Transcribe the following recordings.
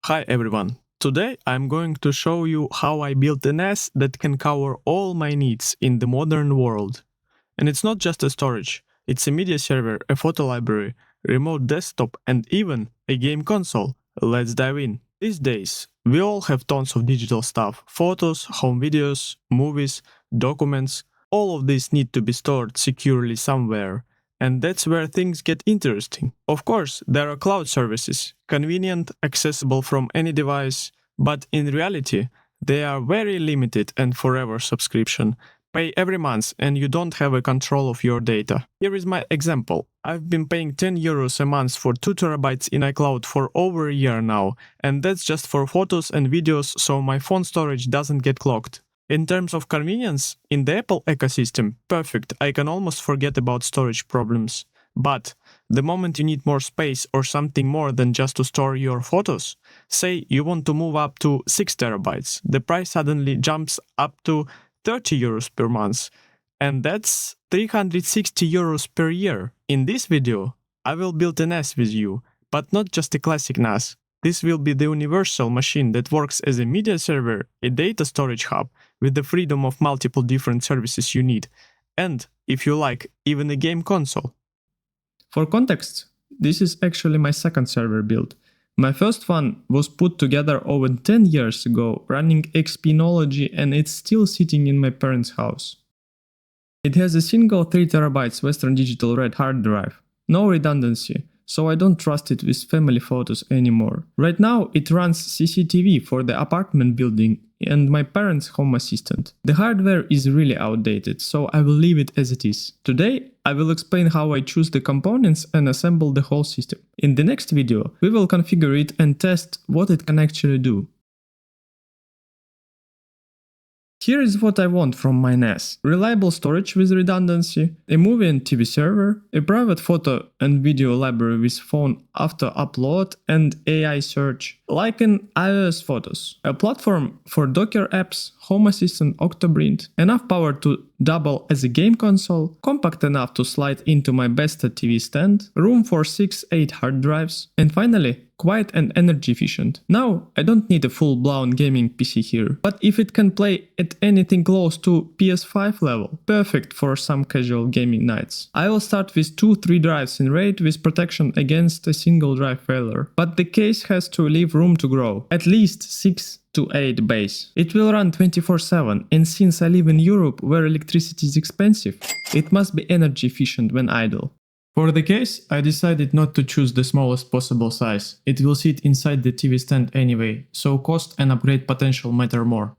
Hi everyone. Today I'm going to show you how I built a NAS that can cover all my needs in the modern world. And it's not just a storage, it's a media server, a photo library, remote desktop and even a game console. Let's dive in. These days, we all have tons of digital stuff, photos, home videos, movies, documents. All of these need to be stored securely somewhere. And that's where things get interesting. Of course, there are cloud services, convenient, accessible from any device, but in reality, they are very limited and forever subscription. Pay every month and you don't have a control of your data. Here is my example. I've been paying 10 euros a month for 2 terabytes in iCloud for over a year now, and that's just for photos and videos so my phone storage doesn't get clogged. In terms of convenience, in the Apple ecosystem, perfect, I can almost forget about storage problems. But the moment you need more space or something more than just to store your photos, say you want to move up to 6 terabytes, the price suddenly jumps up to 30 euros per month, and that's 360 euros per year. In this video, I will build a NAS with you, but not just a classic NAS. This will be the universal machine that works as a media server, a data storage hub, with the freedom of multiple different services you need, and, if you like, even a game console. For context, this is actually my second server build. My first one was put together over 10 years ago, running XPnology, and it's still sitting in my parents' house. It has a single 3 terabytes Western Digital Red hard drive, no redundancy, so I don't trust it with family photos anymore. Right now it runs CCTV for the apartment building and my parents' home assistant. The hardware is really outdated, so I will leave it as it is. Today I will explain how I choose the components and assemble the whole system. In the next video we will configure it and test what it can actually do. Here is what I want from my NAS. Reliable storage with redundancy, a movie and TV server, a private photo and video library with phone after upload and AI search, like in iOS photos, a platform for Docker apps, Home Assistant Octoprint, enough power to double as a game console, compact enough to slide into my Besta TV stand, room for 6-8 hard drives, and finally, quiet and energy efficient. Now, I don't need a full-blown gaming PC here, but if it can play at anything close to PS5 level, perfect for some casual gaming nights. I will start with 2-3 drives in RAID with protection against a single drive failure, but the case has to leave room to grow, at least 6 to 8 bays. It will run 24/7, and since I live in Europe where electricity is expensive, it must be energy efficient when idle. For the case, I decided not to choose the smallest possible size. It will sit inside the TV stand anyway, so cost and upgrade potential matter more.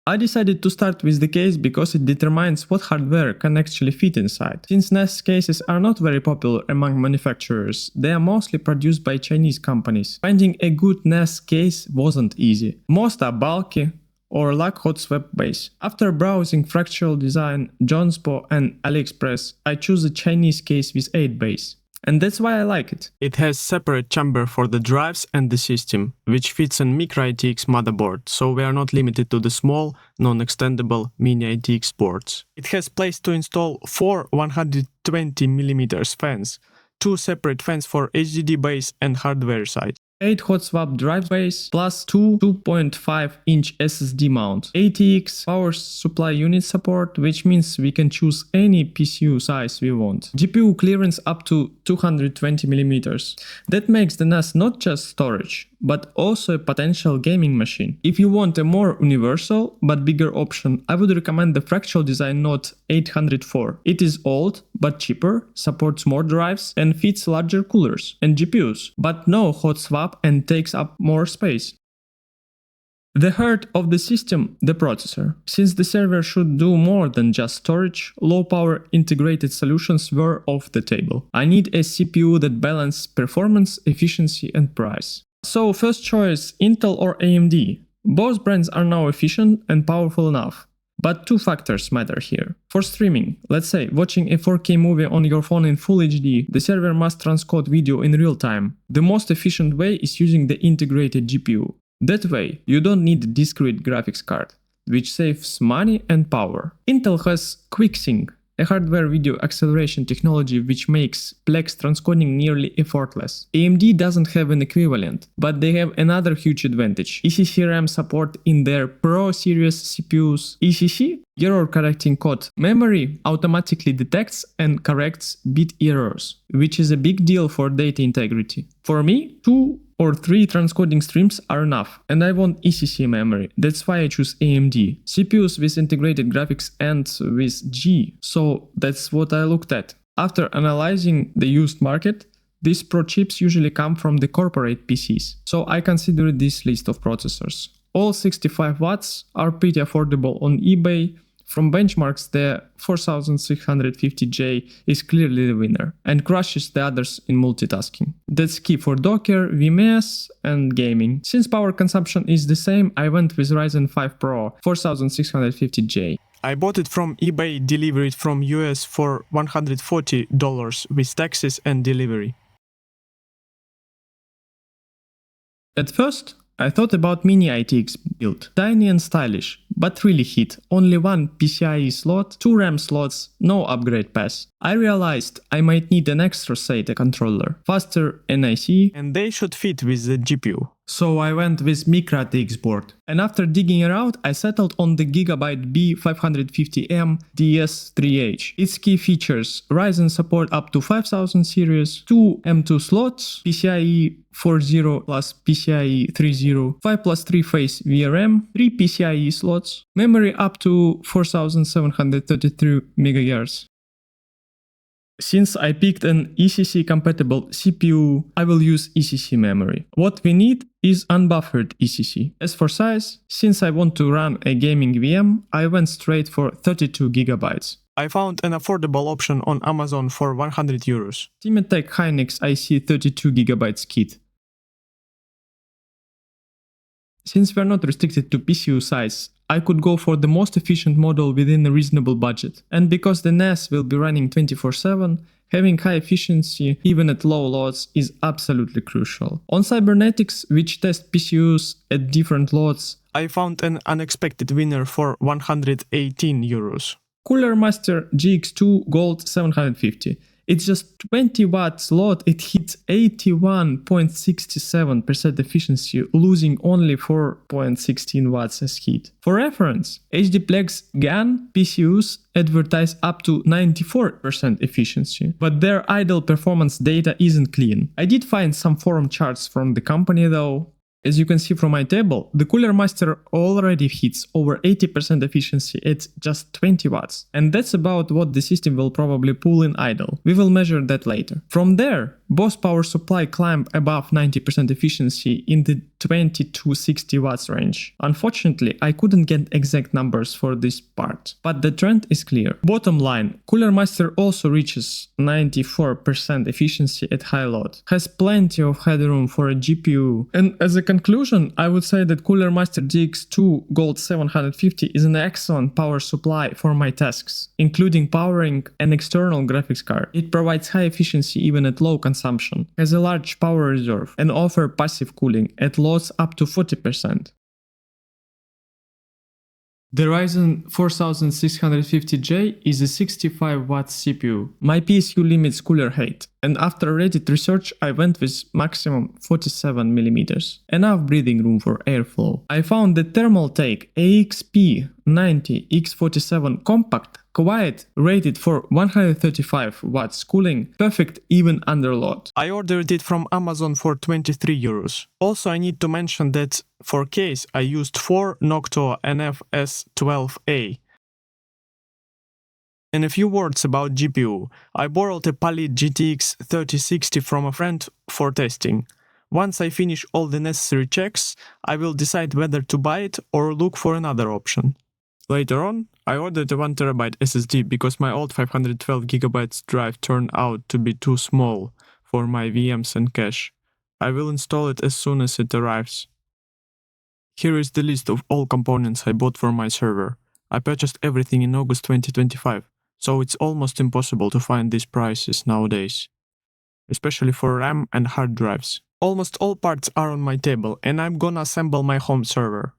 I decided to start with the case because it determines what hardware can actually fit inside. Since NAS cases are not very popular among manufacturers, they are mostly produced by Chinese companies. Finding a good NAS case wasn't easy. Most are bulky or lack hot swap base. After browsing Fractal Design, Jonespo and AliExpress, I choose a Chinese case with 8 bays. And that's why I like it. It has separate chamber for the drives and the system, which fits an micro ITX motherboard, so we are not limited to the small, non-extendable mini ITX boards. It has place to install 4 120mm fans, 2 separate fans for HDD base and hardware side, 8 hot swap drive bays plus 2 2.5-inch SSD mount, ATX power supply unit support, which means we can choose any PCU size we want, GPU clearance up to 220mm. That makes the NAS not just storage, but also a potential gaming machine. If you want a more universal but bigger option, I would recommend the Fractal Design Note 804. It is old but cheaper, supports more drives and fits larger coolers and GPUs, but no hot swap and takes up more space. The heart of the system, the processor. Since the server should do more than just storage, low-power integrated solutions were off the table. I need a CPU that balances performance, efficiency and price. So first choice, Intel or AMD. Both brands are now efficient and powerful enough. But two factors matter here. For streaming, let's say watching a 4K movie on your phone in Full HD, the server must transcode video in real time. The most efficient way is using the integrated GPU. That way, you don't need a discrete graphics card, which saves money and power. Intel has QuickSync, a hardware video acceleration technology which makes Plex transcoding nearly effortless. AMD doesn't have an equivalent, but they have another huge advantage: ECC RAM support in their Pro series CPUs. ECC, error correcting code memory, automatically detects and corrects bit errors, which is a big deal for data integrity. For me, 2 or 3 transcoding streams are enough, and I want ECC memory. That's why I choose AMD. CPUs with integrated graphics and with G, so that's what I looked at. After analyzing the used market, these Pro chips usually come from the corporate PCs, so I considered this list of processors. All 65 watts are pretty affordable on eBay. From benchmarks, the 4650J is clearly the winner and crushes the others in multitasking. That's key for Docker, VMS and gaming. Since power consumption is the same, I went with Ryzen 5 Pro 4650J. I bought it from eBay, delivered from US for $140 with taxes and delivery. At first, I thought about mini ITX build, tiny and stylish, but really hit. Only one PCIe slot, 2 RAM slots, no upgrade pass. I realized I might need an extra SATA controller, faster NIC, and they should fit with the GPU. So I went with micro ATX board. And after digging around, I settled on the Gigabyte B550M DS3H. Its key features: Ryzen support up to 5000 series, 2 M2 slots, PCIe 4.0 plus PCIe 3.0, 5+3 phase VRM, 3 PCIe slots, memory up to 4733 MHz. Since I picked an ECC compatible CPU, I will use ECC memory. What we need is unbuffered ECC. As for size, since I want to run a gaming VM, I went straight for 32 GB. I found an affordable option on Amazon for €100. Timetec Hynix IC 32 GB kit. Since we are not restricted to PCU size, I could go for the most efficient model within a reasonable budget. And because the NAS will be running 24/7, having high efficiency even at low loads is absolutely crucial. On Cybernetics, which test PCUs at different loads, I found an unexpected winner for €118. Cooler Master GX2 Gold 750. It's just 20 watts load, it hits 81.67% efficiency, losing only 4.16 watts as heat. For reference, HDPlex GAN PCUs advertise up to 94% efficiency, but their idle performance data isn't clean. I did find some forum charts from the company though. As you can see from my table, the Cooler Master already hits over 80% efficiency at just 20 watts. And that's about what the system will probably pull in idle. We will measure that later. From there, both power supply climb above 90% efficiency in the 20 to 60 watts range. Unfortunately, I couldn't get exact numbers for this part, but the trend is clear. Bottom line, Cooler Master also reaches 94% efficiency at high load, has plenty of headroom for a GPU, and as a conclusion, I would say that Cooler Master GX2 Gold 750 is an excellent power supply for my tasks, including powering an external graphics card. It provides high efficiency even at low consumption, has a large power reserve, and offers passive cooling at loads up to 40%. The Ryzen 4650J is a 65W CPU. My PSU limits cooler height, and after Reddit research I went with maximum 47mm, enough breathing room for airflow. I found the Thermaltake AXP90X47 Compact quiet, rated for 135 watts cooling, perfect even under load. I ordered it from Amazon for €23. Also, I need to mention that for case I used 4 Noctua NFS12A. And a few words about GPU. I borrowed a Palit GTX 3060 from a friend for testing. Once I finish all the necessary checks, I will decide whether to buy it or look for another option. Later on, I ordered a 1TB SSD because my old 512GB drive turned out to be too small for my VMs and cache. I will install it as soon as it arrives. Here is the list of all components I bought for my server. I purchased everything in August 2025, so it's almost impossible to find these prices nowadays, especially for RAM and hard drives. Almost all parts are on my table, and I'm gonna assemble my home server.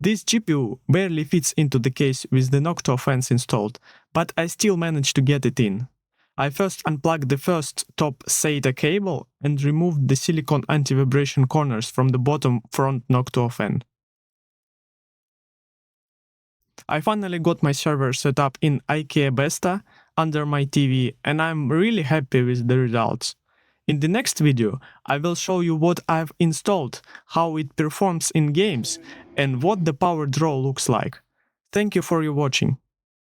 This GPU barely fits into the case with the Noctua fans installed, but I still managed to get it in. I first unplugged the first top SATA cable and removed the silicone anti-vibration corners from the bottom front Noctua fan. I finally got my server set up in IKEA Besta under my TV, and I'm really happy with the results. In the next video, I will show you what I've installed, how it performs in games, and what the power draw looks like. Thank you for your watching.